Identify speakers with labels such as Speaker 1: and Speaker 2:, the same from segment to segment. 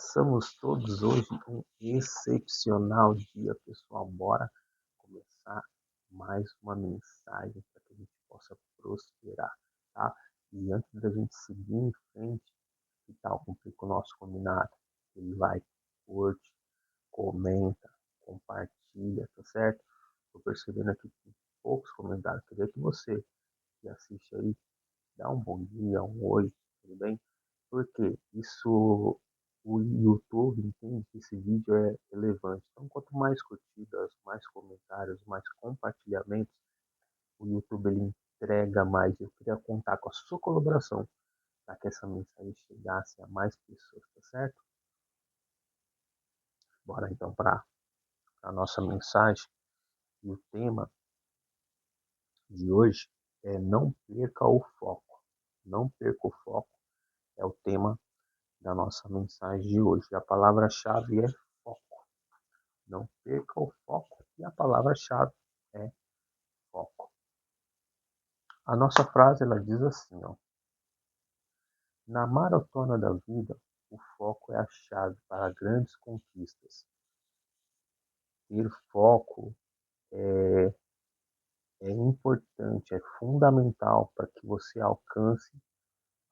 Speaker 1: Passamos todos hoje um excepcional dia, pessoal. Bora começar mais uma mensagem para que a gente possa prosperar, tá? E antes da gente seguir em frente, que tal cumprir com o nosso combinado? Ele vai, curte, comenta, compartilha, tá certo? Tô percebendo aqui que tem poucos comentários. Queria que você que assiste aí, dá um bom dia, um oi, tudo bem? Porque isso, o YouTube entende que esse vídeo é relevante. Então, quanto mais curtidas, mais comentários, mais compartilhamentos, o YouTube ele entrega mais. Eu queria contar com a sua colaboração para que essa mensagem chegasse a mais pessoas, tá certo? Bora então para a nossa mensagem. E o tema de hoje é não perca o foco. Não perca o foco é o tema da nossa mensagem de hoje. A palavra-chave é foco. Não perca o foco e a palavra-chave é foco. A nossa frase ela diz assim, ó: na maratona da vida, o foco é a chave para grandes conquistas. Ter foco é importante, é fundamental para que você alcance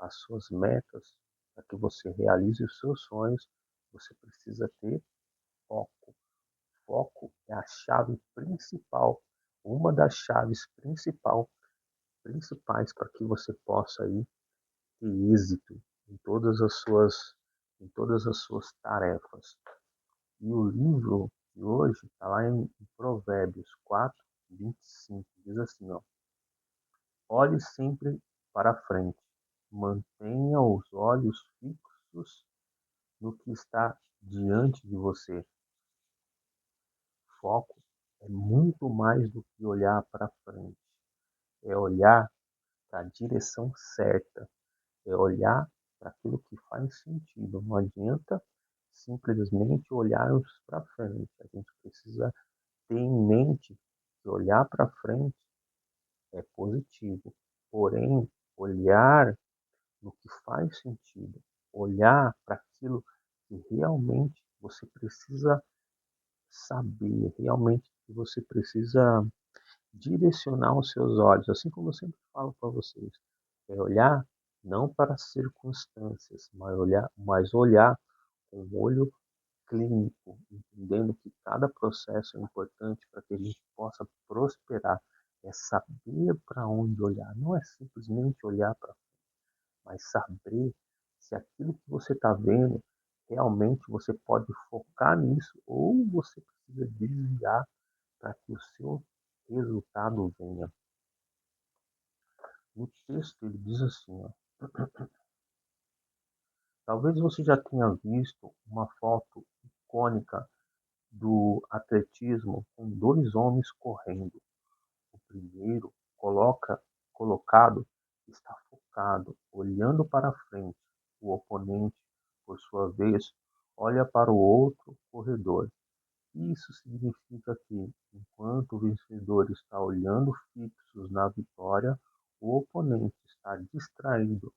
Speaker 1: as suas metas, para que você realize os seus sonhos. Você precisa ter foco. Foco é a chave principal, uma das chaves principais para que você possa aí ter êxito em todas as suas tarefas. E o livro de hoje está lá em Provérbios 4:25. Diz assim, ó: olhe sempre para frente, mantenha os olhos fixos no que está diante de você. Foco é muito mais do que olhar para frente, é olhar para a direção certa, é olhar para aquilo que faz sentido. Não adianta simplesmente olharmos para frente. A gente precisa ter em mente que olhar para frente é positivo. Porém, olhar no que faz sentido, olhar para aquilo que realmente você precisa saber, realmente que você precisa direcionar os seus olhos, assim como eu sempre falo para vocês, é olhar não para as circunstâncias, mas olhar com o olho clínico, entendendo que cada processo é importante para que a gente possa prosperar. É saber para onde olhar, não é simplesmente olhar para, mas saber se aquilo que você está vendo realmente você pode focar nisso ou você precisa desviar para que o seu resultado venha. No texto ele diz assim, ó: talvez você já tenha visto uma foto icônica do atletismo com dois homens correndo. O primeiro colocado está focado, olhando para frente. O oponente, por sua vez, olha para o outro corredor. Isso significa que, enquanto o vencedor está olhando fixos na vitória, o oponente está distraído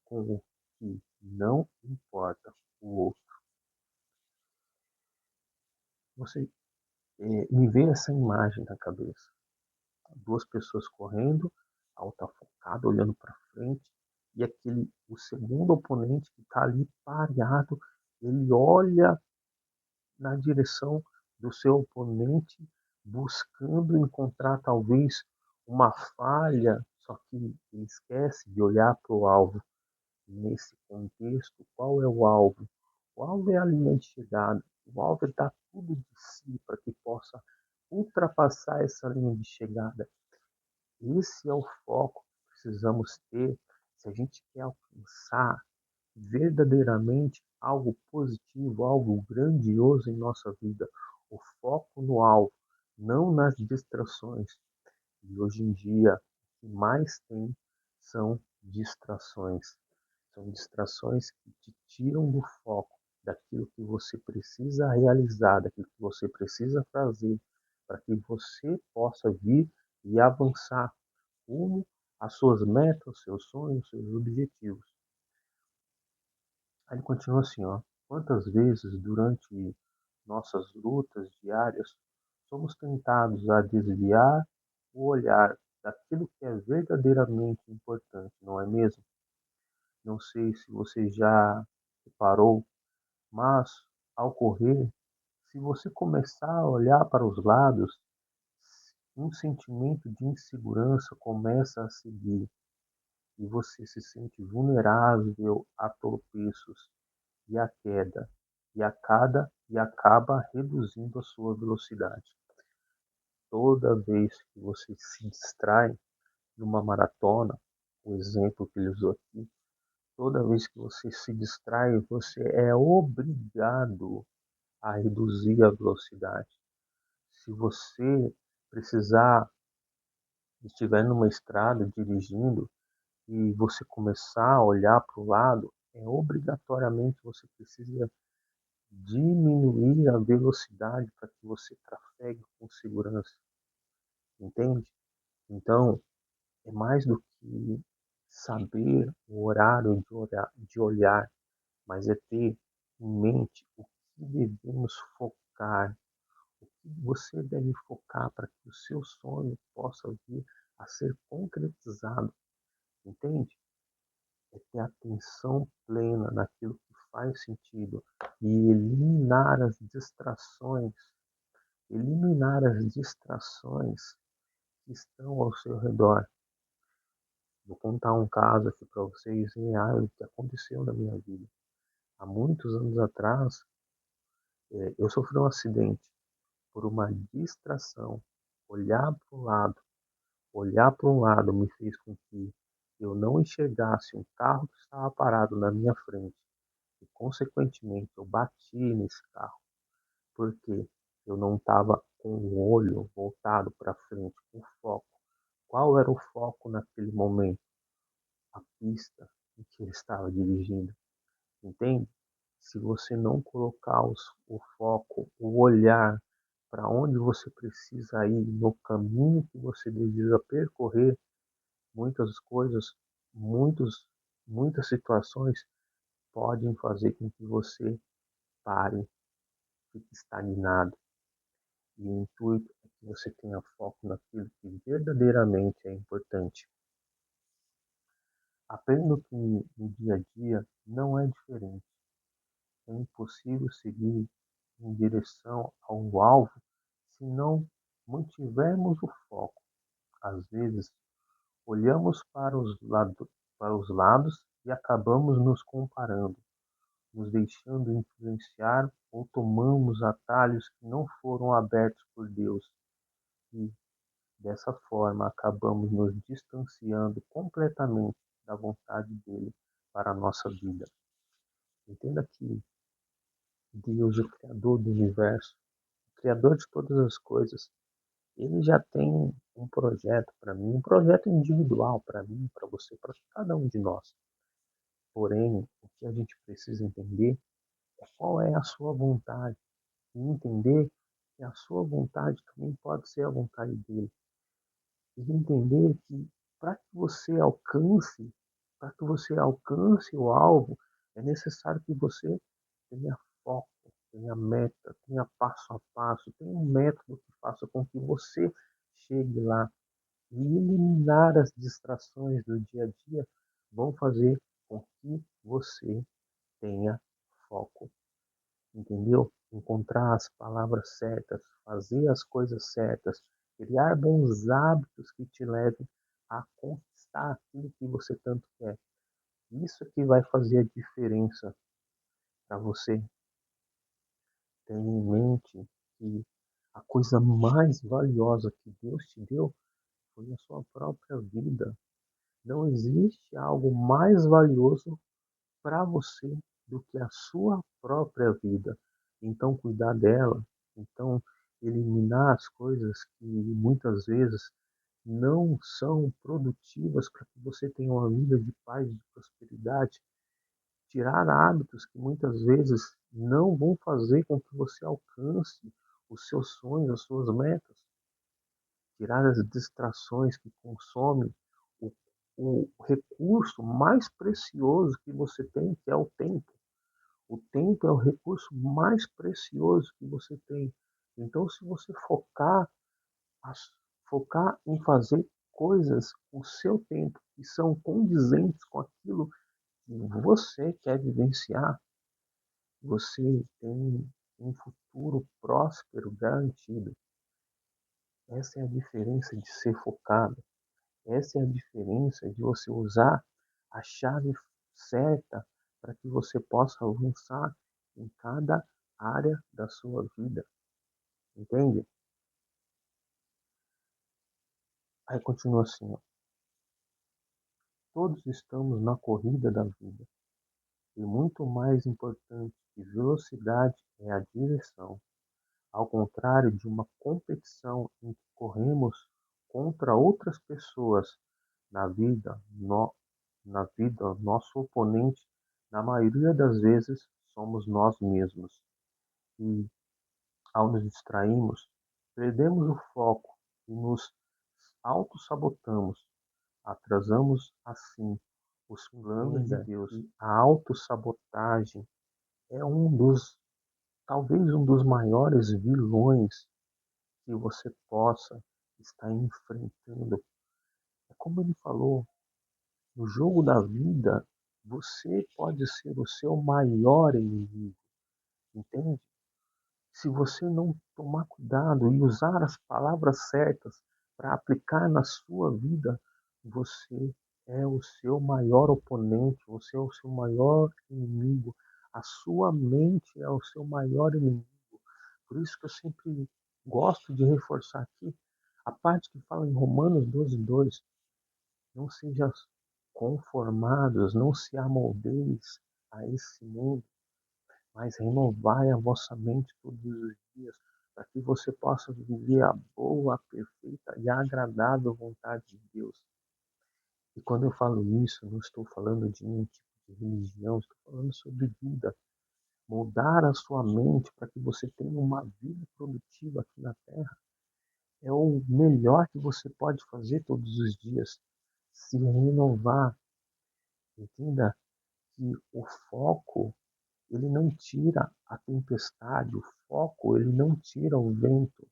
Speaker 1: com o que não importa o outro. Você me vê essa imagem na cabeça. Duas pessoas correndo, a outra focada, olhando para frente, e o segundo oponente que está ali parado, ele olha na direção do seu oponente, buscando encontrar talvez uma falha, só que ele esquece de olhar para o alvo. Nesse contexto, qual é o alvo? O alvo é a linha de chegada. O alvo dá tudo de si para que possa ultrapassar essa linha de chegada. Esse é o foco que precisamos ter se a gente quer alcançar verdadeiramente algo positivo, algo grandioso em nossa vida. O foco no alvo, não nas distrações. E hoje em dia, o que mais tem são distrações. São distrações que te tiram do foco, daquilo que você precisa realizar, daquilo que você precisa fazer, para que você possa vir e avançar rumo às suas metas, seus sonhos, seus objetivos. Aí ele continua assim, ó: Quantas vezes durante nossas lutas diárias somos tentados a desviar o olhar daquilo que é verdadeiramente importante, não é mesmo? Não sei se você já reparou, mas ao correr, se você começar a olhar para os lados, um sentimento de insegurança começa a seguir e você se sente vulnerável a tropeços e a queda e acaba reduzindo a sua velocidade. Toda vez que você se distrai numa maratona, o exemplo que ele usou aqui, toda vez que você se distrai, você é obrigado a reduzir a velocidade. Se você precisar, estiver numa estrada dirigindo e você começar a olhar para o lado, obrigatoriamente você precisa diminuir a velocidade para que você trafegue com segurança, entende? Então, é mais do que saber o horário de olhar, mas é ter em mente o que devemos focar, o que você deve focar para que o seu sonho possa vir a ser concretizado, entende? É ter atenção plena naquilo que faz sentido e eliminar as distrações que estão ao seu redor. Vou contar um caso aqui para vocês real que aconteceu na minha vida. Há muitos anos atrás, eu sofri um acidente por uma distração. Olhar para o lado, olhar para um lado me fez com que eu não enxergasse um carro que estava parado na minha frente e, consequentemente, eu bati nesse carro porque eu não estava com o olho voltado para frente, com foco. Qual era o foco naquele momento? A pista em que eu estava dirigindo, entende? Se você não colocar o foco, o olhar para onde você precisa ir, no caminho que você deseja percorrer, muitas coisas, muitos, muitas situações podem fazer com que você pare, fique estagnado. E o intuito é que você tenha foco naquilo que verdadeiramente é importante. Aprenda que no dia a dia não é diferente. É impossível seguir em direção ao alvo se não mantivermos o foco. Às vezes, olhamos para os lados e acabamos nos comparando, nos deixando influenciar ou tomamos atalhos que não foram abertos por Deus. E, dessa forma, acabamos nos distanciando completamente da vontade dele para a nossa vida. Entenda que Deus, o Criador do universo, o Criador de todas as coisas, ele já tem um projeto para mim, um projeto individual para mim, para você, para cada um de nós. Porém, o que a gente precisa entender é qual é a sua vontade e entender que a sua vontade também pode ser a vontade dele. E entender que para que você alcance, para que você alcance o alvo, é necessário que você tenha foco, tenha meta, tenha passo a passo, tenha um método que faça com que você chegue lá. E eliminar as distrações do dia a dia vão fazer com que você tenha foco, entendeu? Encontrar as palavras certas, fazer as coisas certas, criar bons hábitos que te levem a conquistar aquilo que você tanto quer. Isso que vai fazer a diferença para você. Tenha em mente que a coisa mais valiosa que Deus te deu foi a sua própria vida. Não existe algo mais valioso para você do que a sua própria vida. Então, cuidar dela, então, eliminar as coisas que muitas vezes não são produtivas para que você tenha uma vida de paz e de prosperidade, tirar hábitos que muitas vezes não vão fazer com que você alcance os seus sonhos, as suas metas, tirar as distrações que consomem o, o recurso mais precioso que você tem, que é o tempo. O tempo é o recurso mais precioso que você tem. Então, se você focar em fazer coisas com o seu tempo que são condizentes com aquilo que você quer vivenciar, você tem um futuro próspero garantido. Essa é a diferença de ser focado. Essa é a diferença de você usar a chave certa para que você possa avançar em cada área da sua vida. Entende? Aí continua assim, ó. Todos estamos na corrida da vida. E muito mais importante que velocidade é a direção. Ao contrário de uma competição em que corremos contra outras pessoas na vida, nosso oponente, na maioria das vezes, somos nós mesmos. E ao nos distrairmos, perdemos o foco e nos autossabotamos. Atrasamos assim os planos de Deus. A autossabotagem é talvez um dos maiores vilões que você possa estar enfrentando. É como ele falou, no jogo da vida, você pode ser o seu maior inimigo, entende? Se você não tomar cuidado e usar as palavras certas para aplicar na sua vida, você é o seu maior oponente, você é o seu maior inimigo. A sua mente é o seu maior inimigo. Por isso que eu sempre gosto de reforçar aqui a parte que fala em Romanos 12:2. Não sejam conformados, não se amoldeis a esse mundo, mas renovai a vossa mente todos os dias, para que você possa viver a boa, a perfeita e a agradável vontade de Deus. E quando eu falo isso, não estou falando de um tipo de religião, estou falando sobre vida. Moldar a sua mente para que você tenha uma vida produtiva aqui na Terra é o melhor que você pode fazer todos os dias. Se renovar. Entenda que o foco, ele não tira a tempestade, o foco, ele não tira o vento.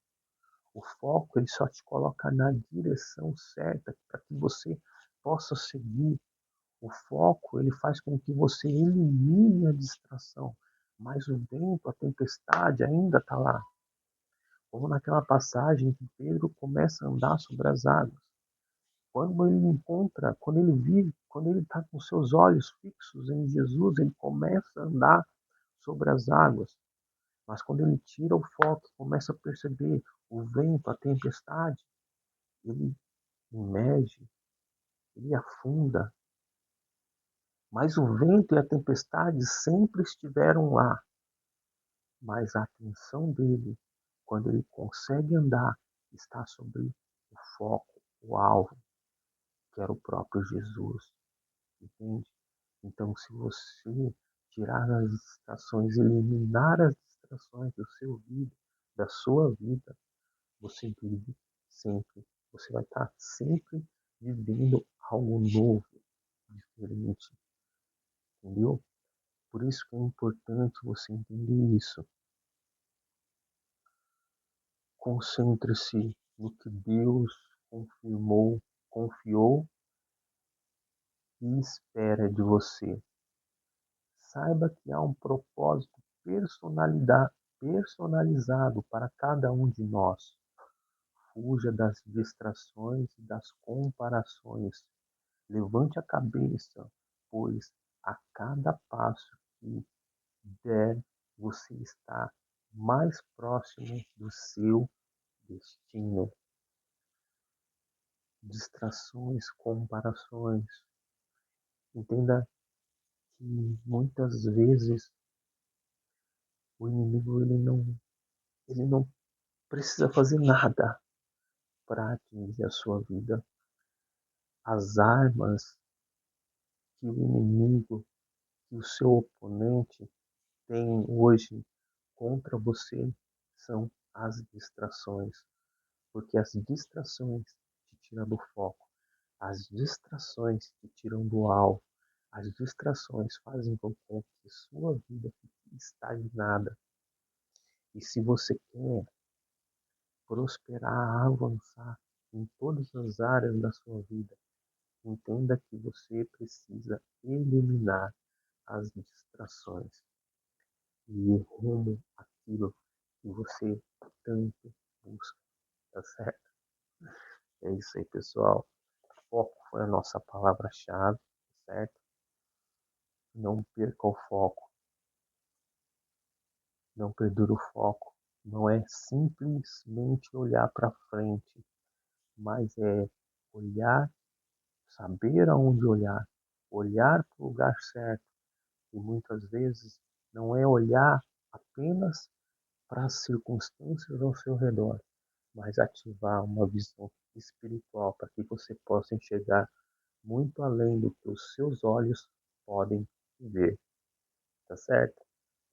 Speaker 1: O foco, ele só te coloca na direção certa para que você possa seguir. O foco, ele faz com que você elimine a distração. Mas o vento, a tempestade ainda está lá. Como naquela passagem que Pedro começa a andar sobre as águas. Quando ele encontra, quando ele vive, quando ele está com seus olhos fixos em Jesus, ele começa a andar sobre as águas. Mas quando ele tira o foco, começa a perceber o vento, a tempestade, ele emerge, ele afunda. Mas o vento e a tempestade sempre estiveram lá. Mas a atenção dele, quando ele consegue andar, está sobre o foco, o alvo, que era o próprio Jesus. Entende? Então, se você tirar as distrações, eliminar as distrações da sua vida, você vive sempre. Você vai estar sempre vivendo algo novo, diferente. Entendeu? Por isso que é importante você entender isso. Concentre-se no que Deus confiou e espera de você. Saiba que há um propósito personalizado para cada um de nós. Fuja das distrações e das comparações. Levante a cabeça, pois a cada passo que der, você está mais próximo do seu destino. Distrações, comparações. Entenda que muitas vezes o inimigo ele não precisa fazer nada para atingir a sua vida. As armas que o inimigo, que o seu oponente tem hoje contra você são as distrações, porque as distrações te tiram do foco, as distrações te tiram do alvo, As distrações fazem com que sua vida fique estagnada. E se você quer prosperar, avançar em todas as áreas da sua vida, entenda que você precisa eliminar as distrações e ir rumo àquilo que você tanto busca, tá certo? É isso aí, pessoal. Foco foi a nossa palavra-chave, certo? Não perca o foco, não perdure o foco. Não é simplesmente olhar para frente, mas é olhar, saber aonde olhar para o lugar certo. E muitas vezes não é olhar apenas para as circunstâncias ao seu redor, mas ativar uma visão espiritual para que você possa enxergar muito além do que os seus olhos podem ver, tá certo?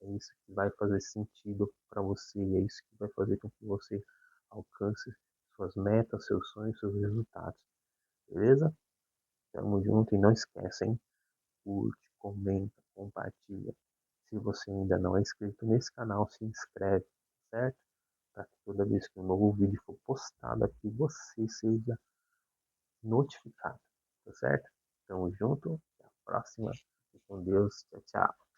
Speaker 1: É isso que vai fazer sentido para você, é isso que vai fazer com que você alcance suas metas, seus sonhos, seus resultados, beleza? Tamo junto e não esquece, hein? Curte, comenta, compartilha. Se você ainda não é inscrito nesse canal, se inscreve, certo? Para que toda vez que um novo vídeo for postado aqui, você seja notificado, tá certo? Tamo junto, até a próxima. Fique com Deus, tchau, tchau.